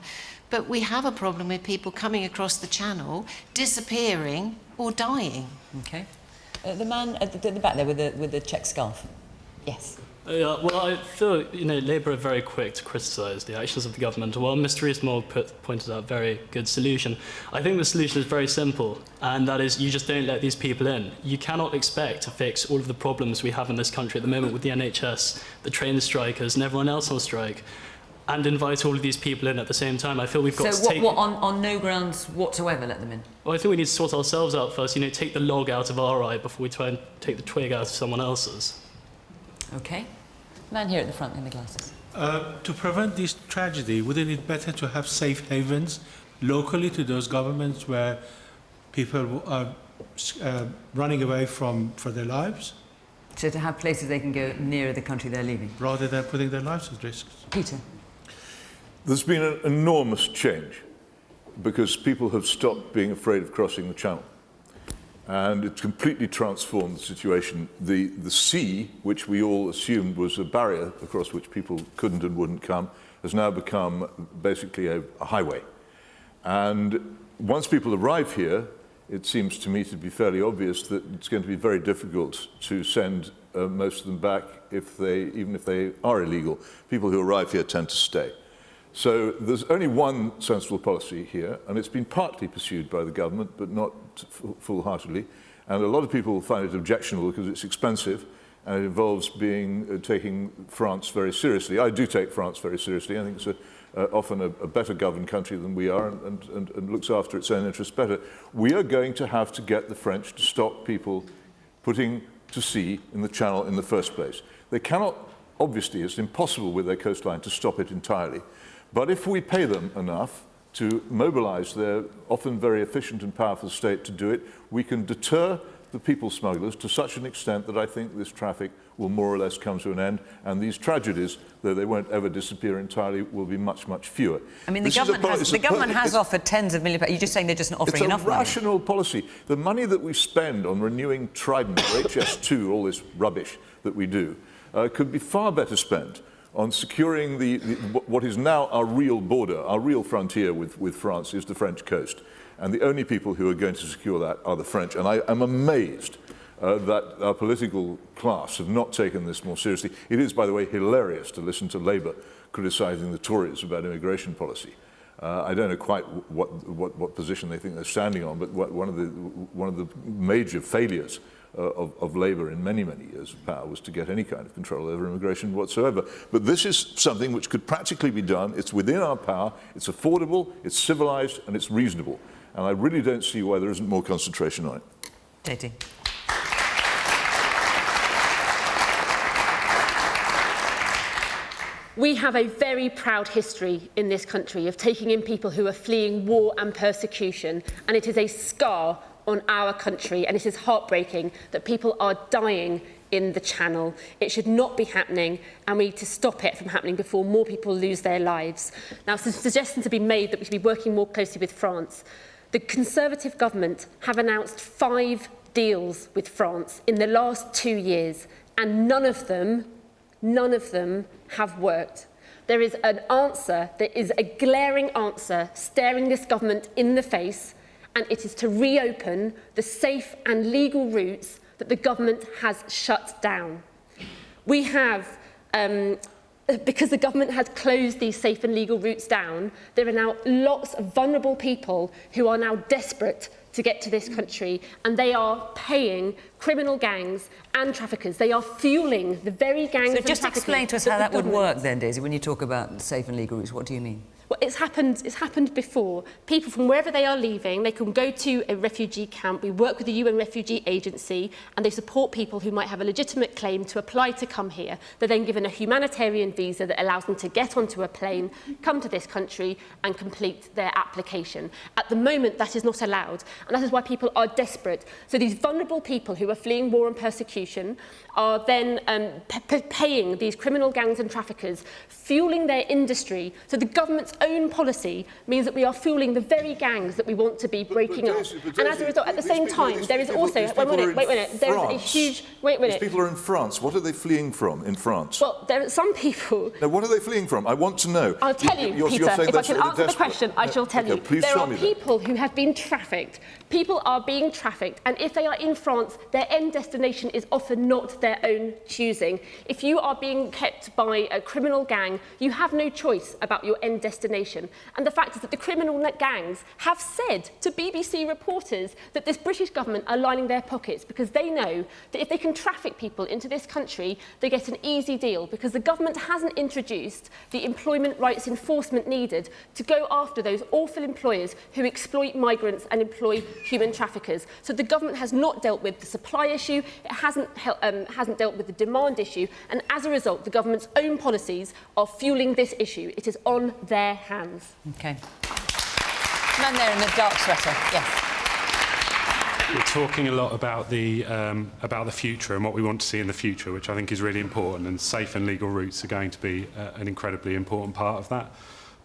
But we have a problem with people coming across the channel, disappearing or dying. Okay. The man at the back there with the check scarf. Yes. Well, I feel, Labour are very quick to criticise the actions of the government. While Mr Rees-Mogg pointed out a very good solution, I think the solution is very simple, and that is you just don't let these people in. You cannot expect to fix all of the problems we have in this country at the moment with the NHS, the train strikers and everyone else on strike, and invite all of these people in at the same time. I feel we've got to take... So on no grounds whatsoever let them in? Well, I think we need to sort ourselves out first, take the log out of our eye before we try and take the twig out of someone else's. Okay. Man here at the front in the glasses. To prevent this tragedy, wouldn't it be better to have safe havens locally to those governments where people are running away for their lives? So to have places they can go nearer the country they're leaving? Rather than putting their lives at risk. Peter? There's been an enormous change because people have stopped being afraid of crossing the channel. And it's completely transformed the situation. The sea, which we all assumed was a barrier across which people couldn't and wouldn't come, has now become basically a highway. And once people arrive here, it seems to me to be fairly obvious that it's going to be very difficult to send most of them back even if they are illegal. People who arrive here tend to stay. So there's only one sensible policy here, and it's been partly pursued by the government, but not full-heartedly. And a lot of people find it objectionable because it's expensive, and it involves taking France very seriously. I do take France very seriously. I think it's often a better governed country than we are and looks after its own interests better. We are going to have to get the French to stop people putting to sea in the channel in the first place. They cannot, obviously, it's impossible with their coastline to stop it entirely. But if we pay them enough to mobilise their often very efficient and powerful state to do it, we can deter the people smugglers to such an extent that I think this traffic will more or less come to an end, and these tragedies, though they won't ever disappear entirely, will be much, much fewer. I mean, the government has offered tens of millions. You're just saying they're just not offering enough money. It's a rational policy. The money that we spend on renewing Trident or HS2, all this rubbish that we do, could be far better spent on securing what is now our real border, our real frontier with France is the French coast. And the only people who are going to secure that are the French. And I am amazed that our political class have not taken this more seriously. It is, by the way, hilarious to listen to Labour criticising the Tories about immigration policy. I don't know quite what position they think they're standing on, but one of the major failures of Labour in many, many years of power was to get any kind of control over immigration whatsoever. But this is something which could practically be done. It's within our power, it's affordable, it's civilised, and it's reasonable. And I really don't see why there isn't more concentration on it. Katie. We have a very proud history in this country of taking in people who are fleeing war and persecution, and it is a scar on our country, and it is heartbreaking that people are dying in the Channel. It should not be happening, and we need to stop it from happening before more people lose their lives. Now, some suggestions have been made that we should be working more closely with France. The Conservative government have announced 5 deals with France in the last 2 years, and none of them have worked. There is an answer, there is a glaring answer staring this government in the face, and it is to reopen the safe and legal routes that the government has shut down. We have because the government has closed these safe and legal routes down, there are now lots of vulnerable people who are now desperate to get to this country, and they are paying criminal gangs and traffickers. They are fueling the very gangs and traffickers. So just explain to us how that would work then, Daisy, when you talk about safe and legal routes. What do you mean? Well, it's happened before. People from wherever they are leaving, they can go to a refugee camp. We work with the UN Refugee Agency, and they support people who might have a legitimate claim to apply to come here. They're then given a humanitarian visa that allows them to get onto a plane, come to this country, and complete their application. At the moment, that is not allowed, and that is why people are desperate. So these vulnerable people who are fleeing war and persecution are then paying these criminal gangs and traffickers, fueling their industry. So the government's own policy means that we are fueling the very gangs that we want to be breaking up. And as a result, at the same time, there is also... Wait a minute. There is a huge... Wait a minute. These people are in France. What are they fleeing from in France? Well, there are some people... Now, what are they fleeing from? I want to know. I'll tell you, Peter. If I can answer the question, I shall tell you. There are people who have been trafficked. People are being trafficked, and if they are in France, their end destination is often not their own choosing. If you are being kept by a criminal gang, you have no choice about your end destination. And the fact is that the criminal gangs have said to BBC reporters that this British government are lining their pockets because they know that if they can traffic people into this country, they get an easy deal because the government hasn't introduced the employment rights enforcement needed to go after those awful employers who exploit migrants and employ human traffickers. So the government has not dealt with the supply issue, it hasn't dealt with the demand issue, and as a result, the government's own policies are fueling this issue. It is on their hands. OK. Man there in the dark sweater, yes. We're talking a lot about the future and what we want to see in the future, which I think is really important, and safe and legal routes are going to be an incredibly important part of that.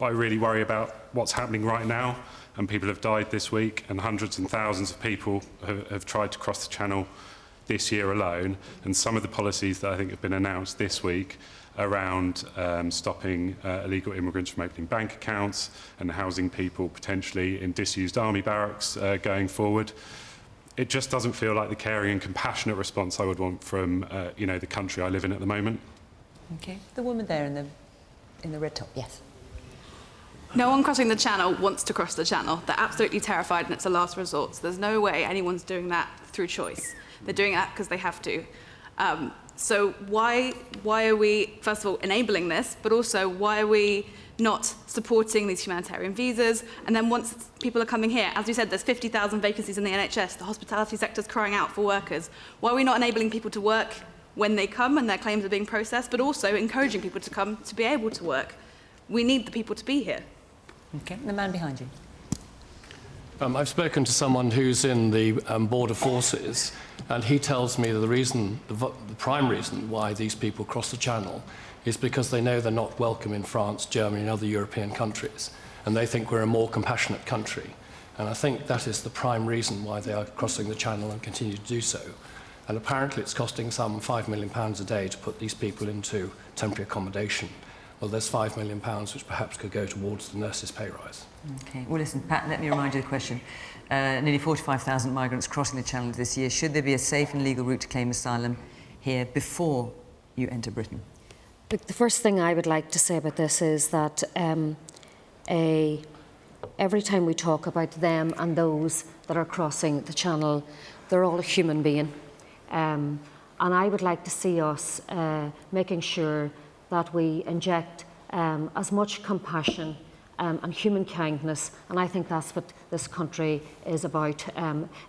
But I really worry about what's happening right now, and people have died this week, and hundreds and thousands of people have tried to cross the Channel this year alone, and some of the policies that I think have been announced this week around stopping illegal immigrants from opening bank accounts and housing people potentially in disused army barracks going forward. It just doesn't feel like the caring and compassionate response I would want from the country I live in at the moment. OK. The woman there in the red top, yes. No one crossing the Channel wants to cross the Channel. They're absolutely terrified, and it's a last resort. So there's no way anyone's doing that through choice. They're doing that because they have to. So why are we, first of all, enabling this, but also why are we not supporting these humanitarian visas? And then once people are coming here, as we said, there's 50,000 vacancies in the NHS. The hospitality sector's crying out for workers. Why are we not enabling people to work when they come and their claims are being processed, but also encouraging people to come to be able to work? We need the people to be here. OK. The man behind you. I've spoken to someone who's in the border forces, and he tells me that the prime reason why these people cross the Channel is because they know they're not welcome in France, Germany and other European countries, and they think we're a more compassionate country. And I think that is the prime reason why they are crossing the Channel and continue to do so. And apparently it's costing some £5 million a day to put these people into temporary accommodation. Well, there's £5 million which perhaps could go towards the nurses' pay rise. OK. Well, listen, Pat, let me remind you of the question. Nearly 45,000 migrants crossing the Channel this year. Should there be a safe and legal route to claim asylum here before you enter Britain? Look, the first thing I would like to say about this is that every time we talk about them and those that are crossing the Channel, they're all a human being. And I would like to see us making sure that we inject as much compassion and human kindness, and I think that's what this country is about,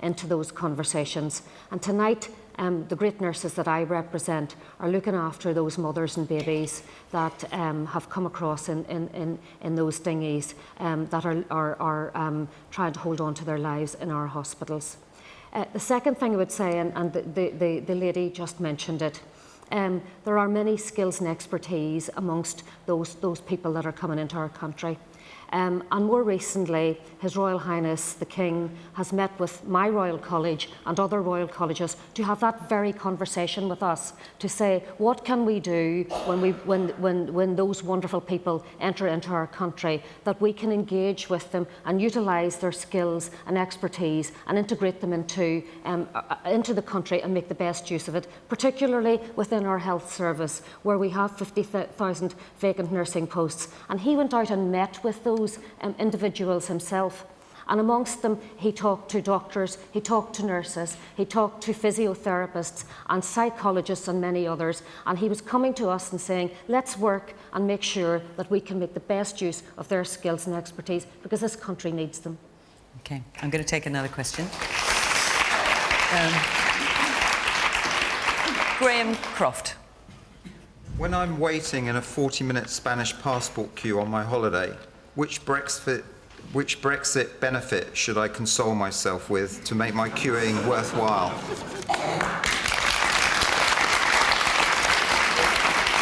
into those conversations. And tonight, the great nurses that I represent are looking after those mothers and babies that have come across in those dinghies that are trying to hold on to their lives in our hospitals. The second thing I would say, and the lady just mentioned it, there are many skills and expertise amongst those people that are coming into our country. And more recently, His Royal Highness the King has met with my Royal College and other Royal Colleges to have that very conversation with us, to say, what can we do when those wonderful people enter into our country, that we can engage with them and utilise their skills and expertise and integrate them into the country and make the best use of it, particularly within our health service, where we have 50,000 vacant nursing posts. And he went out and met with those individuals himself. And amongst them, he talked to doctors, he talked to nurses, he talked to physiotherapists and psychologists and many others. And he was coming to us and saying, let's work and make sure that we can make the best use of their skills and expertise, because this country needs them. OK, I'm going to take another question. Graham Croft. When I'm waiting in a 40-minute Spanish passport queue on my holiday, which Brexit benefit should I console myself with to make my queuing worthwhile?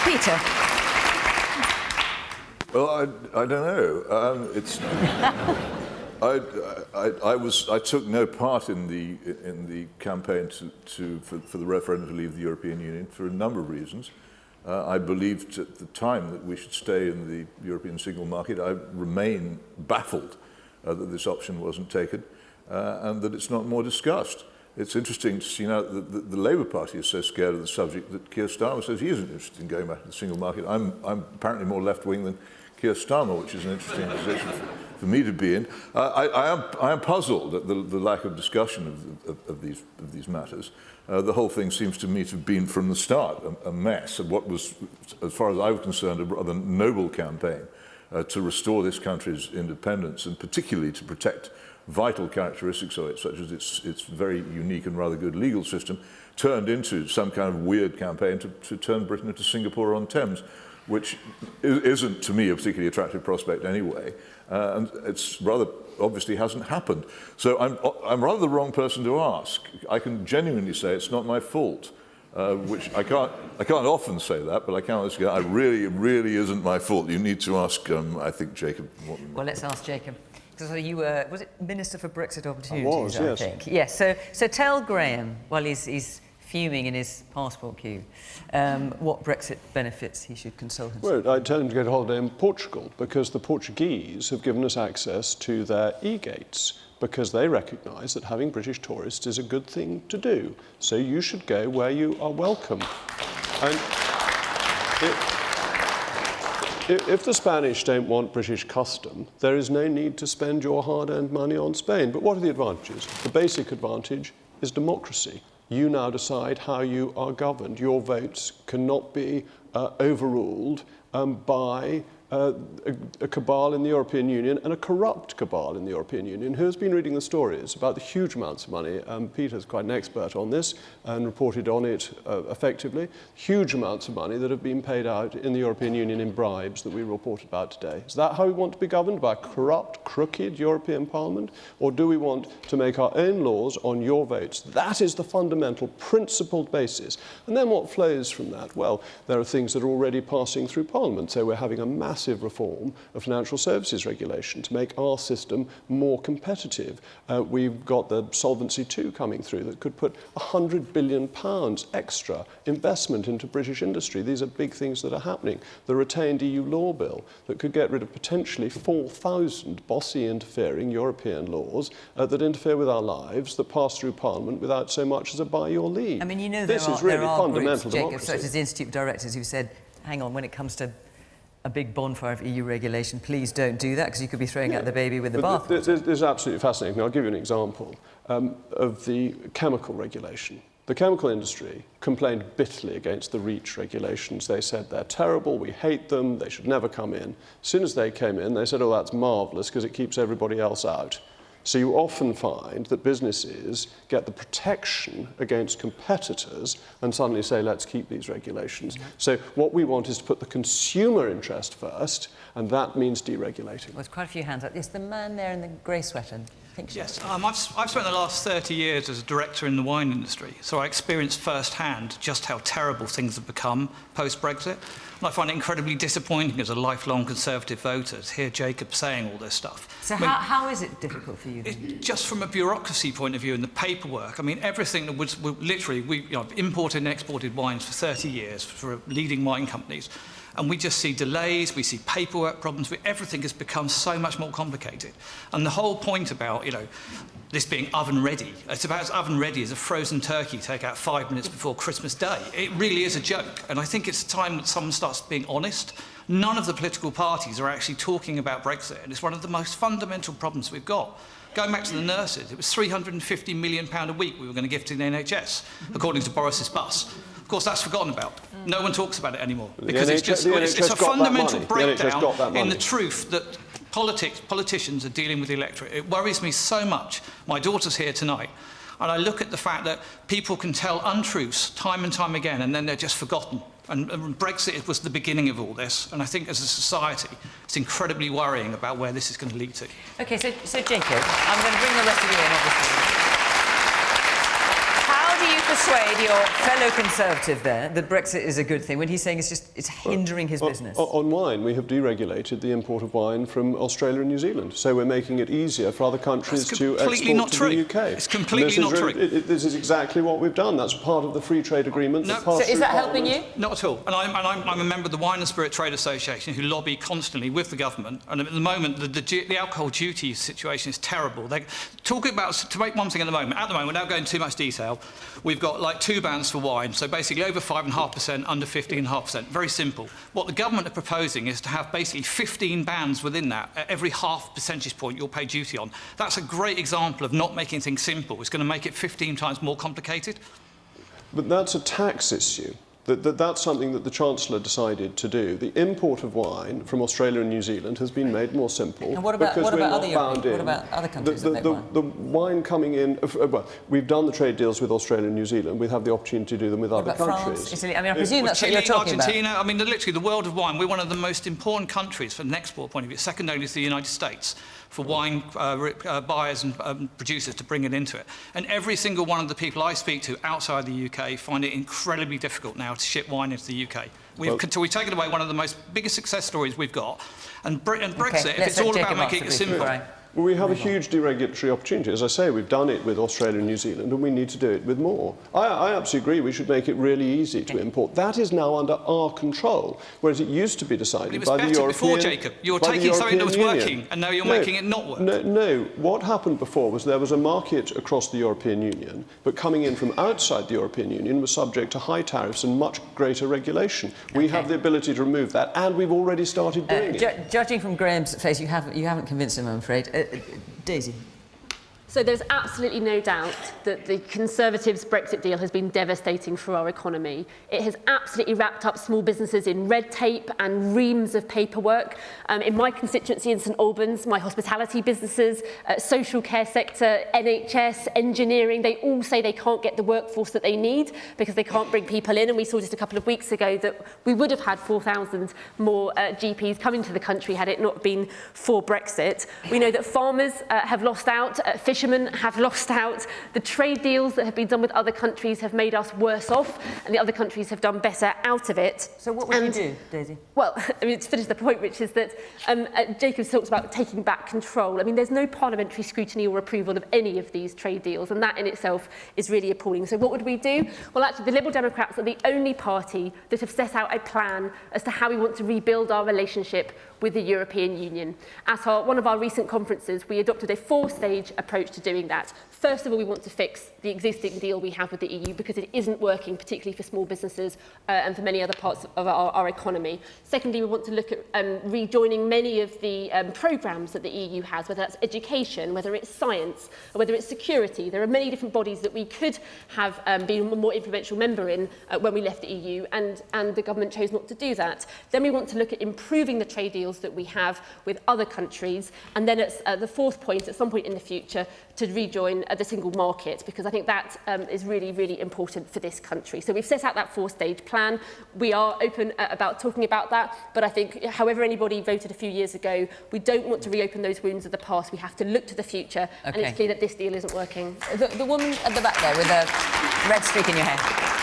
Peter. Well, I don't know. I took no part in the campaign for the referendum to leave the European Union for a number of reasons. I believed at the time that we should stay in the European single market. I remain baffled that this option wasn't taken and that it's not more discussed. It's interesting to see now that the Labour Party is so scared of the subject that Keir Starmer says he isn't interested in going back to the single market. I'm apparently more left-wing than Keir Starmer, which is an interesting position for me to be in. I am puzzled at the lack of discussion of these matters. The whole thing seems to me to have been from the start a mess of what was, as far as I was concerned, a rather noble campaign to restore this country's independence and particularly to protect vital characteristics of it, such as its very unique and rather good legal system, turned into some kind of weird campaign to turn Britain into Singapore-on-Thames, which isn't, to me, a particularly attractive prospect anyway. And it's rather obviously hasn't happened. So I'm rather the wrong person to ask. I can genuinely say it's not my fault, which I can't often say that, but I can honestly say it really isn't my fault. You need to ask, I think, Jacob. Well, let's ask Jacob. So you were, was it Minister for Brexit Opportunities? I was, yes. I think. Yes. So tell Graham, while he's fuming in his passport queue, what Brexit benefits he should console himself. Well, I'd tell him to go to holiday in Portugal, because the Portuguese have given us access to their e-gates, because they recognise that having British tourists is a good thing to do. So you should go where you are welcome. And if the Spanish don't want British custom, there is no need to spend your hard-earned money on Spain. But what are the advantages? The basic advantage is democracy. You now decide how you are governed. Your votes cannot be overruled by a cabal in the European Union, and a corrupt cabal in the European Union, who has been reading the stories about the huge amounts of money. Peter's quite an expert on this and reported on it effectively. Huge amounts of money that have been paid out in the European Union in bribes that we reported about today. Is that how we want to be governed? By a corrupt, crooked European Parliament? Or do we want to make our own laws on your votes? That is the fundamental, principled basis. And then what flows from that? Well, there are things that are already passing through Parliament. So we're having a massive reform of financial services regulation to make our system more competitive. We've got the Solvency II coming through that could put £100 billion extra investment into British industry. These are big things that are happening. The retained EU law bill that could get rid of potentially 4,000 bossy interfering European laws that interfere with our lives, that pass through Parliament without so much as a by your leave. I mean, you know, this is really fundamental groups, Jacob, democracy. such as the Institute of Directors, who said, hang on, when it comes to a big bonfire of EU regulation, please don't do that, because you could be throwing out the baby with the bathwater. This is absolutely fascinating. I'll give you an example of the chemical regulation. The chemical industry complained bitterly against the REACH regulations. They said they're terrible, we hate them, they should never come in. As soon as they came in, they said, oh, that's marvellous because it keeps everybody else out. So you often find that businesses get the protection against competitors and suddenly say, let's keep these regulations. Mm-hmm. So what we want is to put the consumer interest first, and that means deregulating. Well, there's quite a few hands up. Yes, the man there in the grey sweater. Yes, I've spent the last 30 years as a director in the wine industry, so I experienced firsthand just how terrible things have become post-Brexit. And I find it incredibly disappointing as a lifelong Conservative voter to hear Jacob saying all this stuff. So how is it difficult for you? Just from a bureaucracy point of view and the paperwork, I mean, everything that was literally, we imported and exported wines for 30 years for leading wine companies. And we just see delays, we see paperwork problems, everything has become so much more complicated. And the whole point about, this being oven ready, it's about as oven ready as a frozen turkey take out 5 minutes before Christmas Day. It really is a joke. And I think it's time that someone starts being honest. None of the political parties are actually talking about Brexit, and it's one of the most fundamental problems we've got. Going back to the nurses, it was £350 million a week we were going to give to the NHS, according to Boris's bus. Of course, that's forgotten about. No one talks about it anymore because it's a fundamental breakdown in the truth that politicians are dealing with the electorate. It worries me so much. My daughter's here tonight, and I look at the fact that people can tell untruths time and time again, and then they're just forgotten. And Brexit was the beginning of all this, and I think as a society, it's incredibly worrying about where this is going to lead to. OK, so Jacob, I'm going to bring the rest of you in, obviously. How do you persuade your fellow Conservative there that Brexit is a good thing when he's saying it's hindering his business? On wine, we have deregulated the import of wine from Australia and New Zealand, so we're making it easier for other countries to export to the UK. It's completely not true. This is exactly what we've done. That's part of the free trade agreement. No. So is that helping you? Not at all. And I'm a member of the Wine and Spirit Trade Association who lobby constantly with the government. And at the moment, the alcohol duty situation is terrible. They're talking about, to make one thing at the moment, without going into too much detail, we've got like 2 bans for wine, so basically over 5.5%, under 15.5%. Very simple. What the government are proposing is to have basically 15 bans within that. At every half percentage point you'll pay duty on. That's a great example of not making things simple. It's going to make it 15 times more complicated. But that's a tax issue. That's something that the Chancellor decided to do. The import of wine from Australia and New Zealand has been made more simple. And what about other countries that make wine? The wine coming in... well, we've done the trade deals with Australia and New Zealand. We have the opportunity to do them with other countries. France, Italy? I mean, I presume that's what you're talking Argentina, about. I mean, literally, the world of wine, we're one of the most important countries from an export point of view, second only to the United States, for wine buyers and producers to bring it into it. And every single one of the people I speak to outside the UK find it incredibly difficult now to ship wine into the UK. We've taken away one of the biggest success stories we've got. And Brexit, if it's all about making it simple... Well, we have a huge deregulatory opportunity. As I say, we've done it with Australia and New Zealand, and we need to do it with more. I absolutely agree we should make it really easy to import. That is now under our control, whereas it used to be decided by the European Union. Before, Jacob. You were taking something that was working, and now you're making it not work. No. What happened before was there was a market across the European Union, but coming in from outside the European Union was subject to high tariffs and much greater regulation. We have the ability to remove that, and we've already started doing it. Judging from Graham's face, you haven't convinced him, I'm afraid. Daisy. So there's absolutely no doubt that the Conservatives' Brexit deal has been devastating for our economy. It has absolutely wrapped up small businesses in red tape and reams of paperwork. In my constituency in St Albans, my hospitality businesses, social care sector, NHS, engineering, they all say they can't get the workforce that they need because they can't bring people in. And we saw just a couple of weeks ago that we would have had 4,000 more GPs coming to the country had it not been for Brexit. We know that farmers have lost out, fishermen have lost out. The trade deals that have been done with other countries have made us worse off, and the other countries have done better out of it. So what would you do, Daisy? Well, I mean, to finish the point, which is that Jacobs talks about taking back control. I mean, there's no parliamentary scrutiny or approval of any of these trade deals, and that in itself is really appalling. So what would we do? Well, actually, the Liberal Democrats are the only party that have set out a plan as to how we want to rebuild our relationship with the European Union. At one of our recent conferences, we adopted a 4-stage approach to doing that. First of all, we want to fix the existing deal we have with the EU because it isn't working, particularly for small businesses and for many other parts of our economy. Secondly, we want to look at rejoining many of the programmes that the EU has, whether that's education, whether it's science, or whether it's security. There are many different bodies that we could have been a more influential member in when we left the EU, and the government chose not to do that. Then we want to look at improving the trade deals that we have with other countries, and then at the fourth point, at some point in the future, to rejoin the single market, because I think that is really, really important for this country. So we've set out that 4-stage plan. We are open about talking about that, but I think however anybody voted a few years ago, we don't want to reopen those wounds of the past. We have to look to the future, and it's clear that this deal isn't working. The woman at the back there with a red streak in your hair.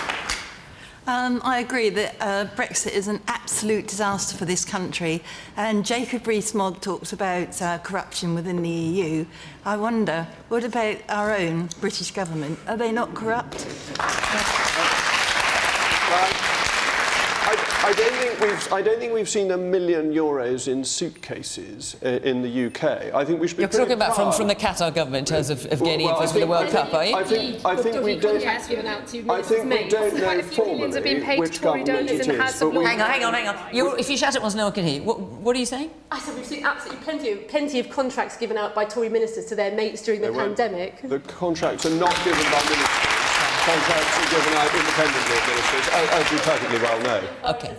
I agree that Brexit is an absolute disaster for this country, and Jacob Rees-Mogg talks about corruption within the EU. I wonder, what about our own British government? Are they not corrupt? I don't think we've seen €1 million in suitcases in the UK. I think we should be. You're talking about from the Qatar government in terms of gaining influence with the World Cup, are you? I think we don't. I think we don't know formally which government it is. Hang on. If you shout at once, no one can hear you. What are you saying? I said we've seen absolutely plenty of contracts given out by Tory ministers to their mates during the pandemic. The contracts are not given by ministers. Contracts are given out independently of ministers, as you perfectly well know. OK.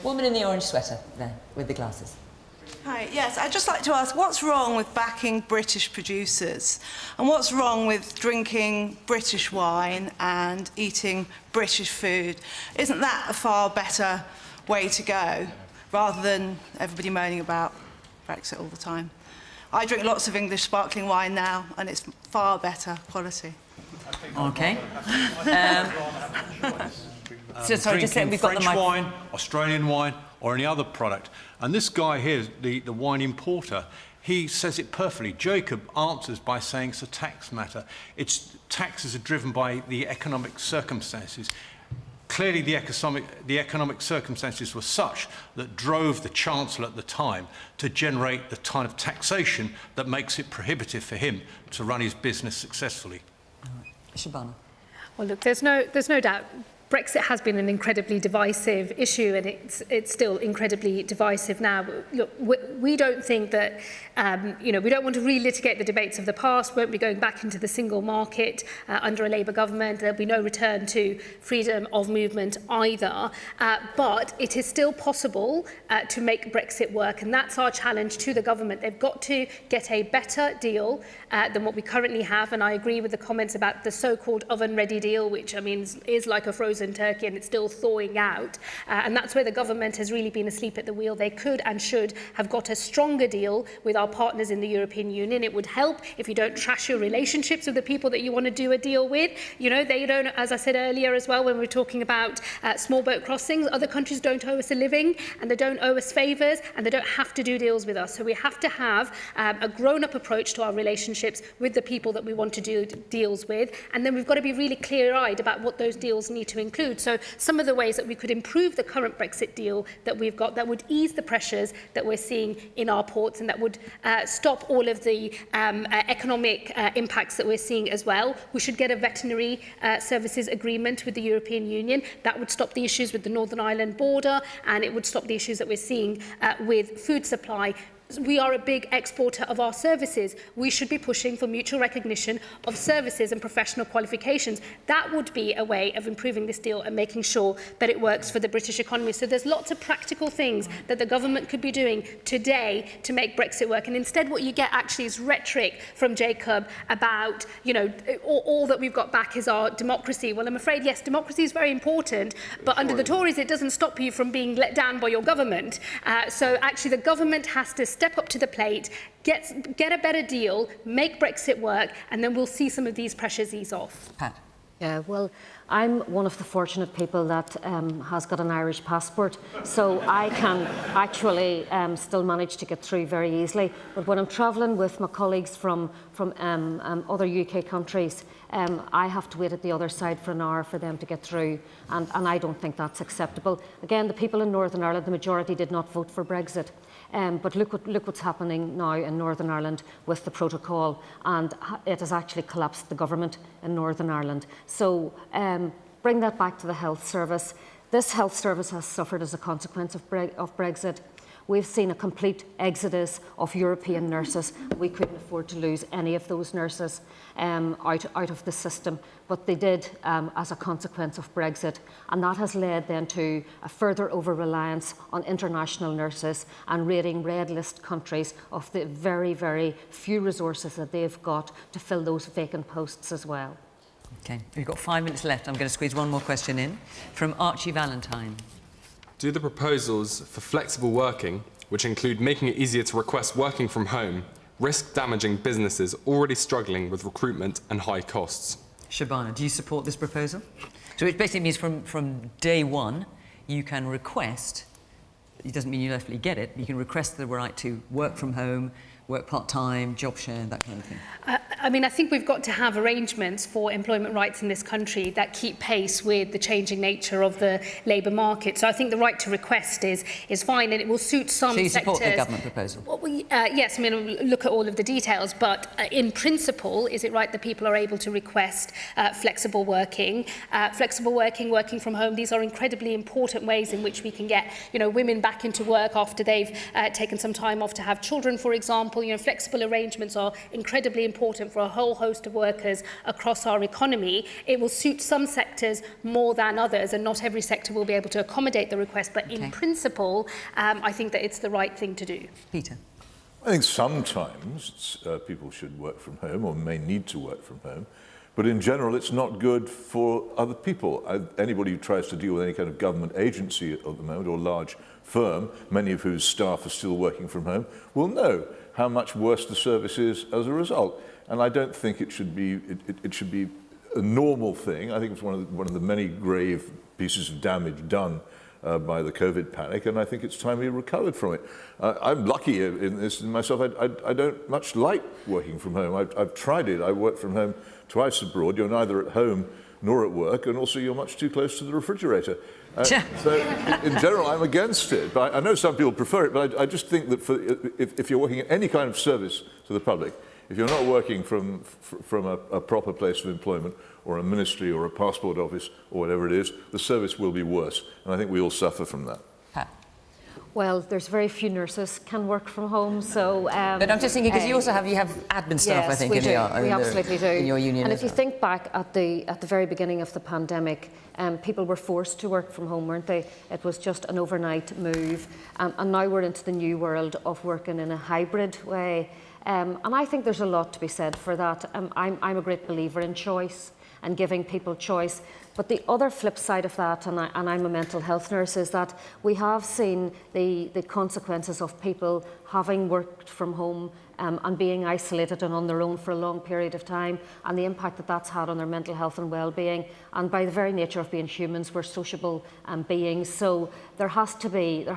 Woman in the orange sweater there, with the glasses. Hi, yes, I'd just like to ask, what's wrong with backing British producers? And what's wrong with drinking British wine and eating British food? Isn't that a far better way to go, rather than everybody moaning about Brexit all the time? I drink lots of English sparkling wine now, and it's far better quality. OK. So sorry, just saying, we've got the French wine, Australian wine, or any other product. And this guy here, the wine importer, he says it perfectly. Jacob answers by saying it's a tax matter. Taxes are driven by the economic circumstances. Clearly, the economic circumstances were such that drove the Chancellor at the time to generate the kind of taxation that makes it prohibitive for him to run his business successfully. Shabana. Well, look, there's no doubt Brexit has been an incredibly divisive issue, and it's still incredibly divisive now. Look, we don't think that, we don't want to relitigate the debates of the past. Won't be going back into the single market under a Labour government. There'll be no return to freedom of movement either. But it is still possible to make Brexit work, and that's our challenge to the government. They've got to get a better deal than what we currently have, and I agree with the comments about the so-called oven-ready deal, which, I mean, is like a frozen turkey and it's still thawing out. And that's where the government has really been asleep at the wheel. They could and should have got a stronger deal with our partners in the European Union. It would help if you don't trash your relationships with the people that you want to do a deal with. You know, they don't, as I said earlier as well, when we were talking about small boat crossings, other countries don't owe us a living and they don't owe us favours and they don't have to do deals with us. So we have to have a grown-up approach to our relationships with the people that we want to do deals with. And then we've got to be really clear-eyed about what those deals need to include. So some of the ways that we could improve the current Brexit deal that we've got that would ease the pressures that we're seeing in our ports and that would stop all of the economic impacts that we're seeing as well. We should get a veterinary services agreement with the European Union. That would stop the issues with the Northern Ireland border, and it would stop the issues that we're seeing with food supply. We are a big exporter of our services. We should be pushing for mutual recognition of services and professional qualifications. That would be a way of improving this deal and making sure that it works for the British economy. So there's lots of practical things that the government could be doing today to make Brexit work. And instead what you get actually is rhetoric from Jacob about, you know, all that we've got back is our democracy. Well, I'm afraid, yes, democracy is very important, but under the Tories it doesn't stop you from being let down by your government. So actually the government has to step up to the plate, get a better deal, make Brexit work, and then we'll see some of these pressures ease off. Pat. Yeah, well, I'm one of the fortunate people that has got an Irish passport, so I can actually still manage to get through very easily. But when I'm travelling with my colleagues from other UK countries, I have to wait at the other side for an hour for them to get through, and I don't think that's acceptable. Again, the people in Northern Ireland, the majority did not vote for Brexit. But look what's happening now in Northern Ireland with the protocol, and it has actually collapsed the government in Northern Ireland. So bring that back to the health service. This health service has suffered as a consequence of Brexit. We've seen a complete exodus of European nurses. We couldn't afford to lose any of those nurses out of the system, but they did as a consequence of Brexit, and that has led then to a further over-reliance on international nurses and rating red list countries of the very, very few resources that they've got to fill those vacant posts as well. Okay, we've got 5 minutes left. I'm going to squeeze one more question in from Archie Valentine. Do the proposals for flexible working, which include making it easier to request working from home, risk damaging businesses already struggling with recruitment and high costs? Shabana, do you support this proposal? So it basically means from day one, you can request, it doesn't mean you definitely get it, you can request the right to work from home, work part-time, job share, that kind of thing. I mean, I think we've got to have arrangements for employment rights in this country that keep pace with the changing nature of the labour market. So I think the right to request is fine, and it will suit some sectors. So you support the government proposal? Well, yes, I mean, we'll look at all of the details, but in principle, is it right that people are able to request flexible working? Working from home, these are incredibly important ways in which we can get, women back into work after they've taken some time off to have children, for example. Flexible arrangements are incredibly important for a whole host of workers across our economy. It will suit some sectors more than others, and not every sector will be able to accommodate the request, but in principle, I think that it's the right thing to do. Peter? I think sometimes people should work from home or may need to work from home, but in general it's not good for other people. Anybody who tries to deal with any kind of government agency at the moment or large firm, many of whose staff are still working from home, will know how much worse the service is as a result. And I don't think it should be a normal thing. I think it's one of the many grave pieces of damage done by the COVID panic, and I think it's time we recovered from it. I'm lucky in this myself. I don't much like working from home. I've tried it. I worked from home twice abroad. You're neither at home nor at work, and also you're much too close to the refrigerator. So in general, I'm against it. But I know some people prefer it, but I just think that if you're working in any kind of service to the public, if you're not working from a proper place of employment or a ministry or a passport office or whatever it is, the service will be worse. And I think we all suffer from that. Well, there's very few nurses can work from home, so... but I'm just thinking, because you have admin staff, yes, I think, we absolutely do. In your union. And if you think back at the very beginning of the pandemic, people were forced to work from home, weren't they? It was just an overnight move. And now we're into the new world of working in a hybrid way. And I think there's a lot to be said for that. I'm a great believer in choice and giving people choice. But the other flip side of that, and I'm a mental health nurse, is that we have seen the consequences of people having worked from home and being isolated and on their own for a long period of time, and the impact that that's had on their mental health and well-being. And by the very nature of being humans, we're sociable beings, so there has to be a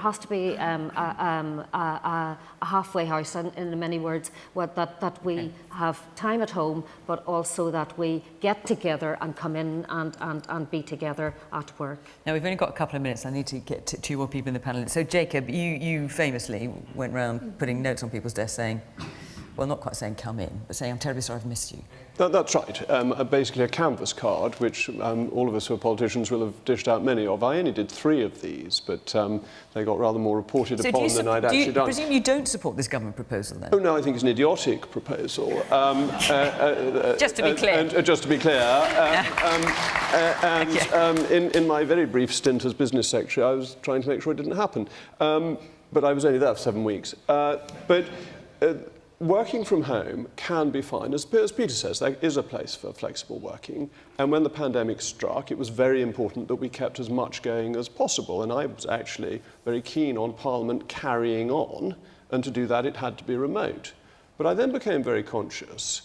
halfway house, in many words, that we have time at home, but also that we get together and come in and be together at work. Now, we've only got a couple of minutes. I need to get two more people in the panel. So, Jacob, you famously went round putting notes on people's desks saying, well, not quite saying come in, but saying I'm terribly sorry I've missed you. That's right. Basically a canvas card, which all of us who are politicians will have dished out many of. I only did 3 of these, but they got rather more reported upon than I'd actually done. I presume you don't support this government proposal, then? Oh, no, I think it's an idiotic proposal. Just to be clear. Just to be clear. In my very brief stint as business secretary, I was trying to make sure it didn't happen. But I was only there for 7 weeks. Working from home can be fine. As Peter says, there is a place for flexible working. And when the pandemic struck, it was very important that we kept as much going as possible. And I was actually very keen on Parliament carrying on. And to do that, it had to be remote. But I then became very conscious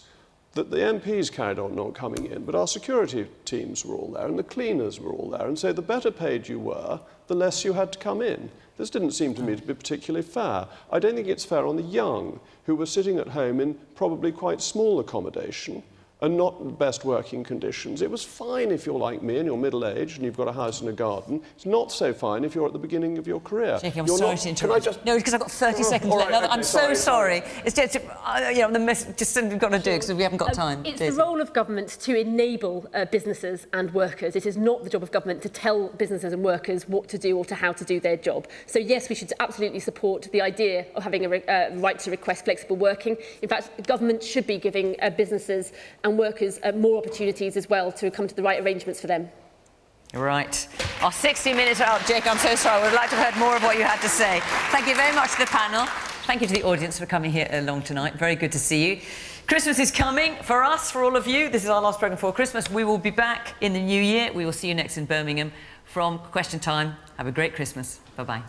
that the MPs carried on not coming in, but our security teams were all there and the cleaners were all there. And so the better paid you were, the less you had to come in. This didn't seem to me to be particularly fair. I don't think it's fair on the young, who were sitting at home in probably quite small accommodation, and not the best working conditions. It was fine if you're like me and you're middle-aged and you've got a house and a garden. It's not so fine if you're at the beginning of your career. Jake, I'm You're sorry not- to Can I interrupt. just... No, because I've got 30 seconds left. right, okay, I'm so sorry. sorry. It's just, just something we've got to do because we haven't got time. It's Daisy. the role of government to enable businesses and workers. It is not the job of government to tell businesses and workers what to do or to how to do their job. So yes, we should absolutely support the idea of having a right to request flexible working. In fact, government should be giving businesses and workers more opportunities as well to come to the right arrangements for them. Right. Our 60 minutes are up, Jake. I'm so sorry. We'd like to have heard more of what you had to say. Thank you very much to the panel. Thank you to the audience for coming here along tonight. Very good to see you. Christmas is coming for us, for all of you. This is our last programme before Christmas. We will be back in the new year. We will see you next in Birmingham from Question Time. Have a great Christmas. Bye-bye.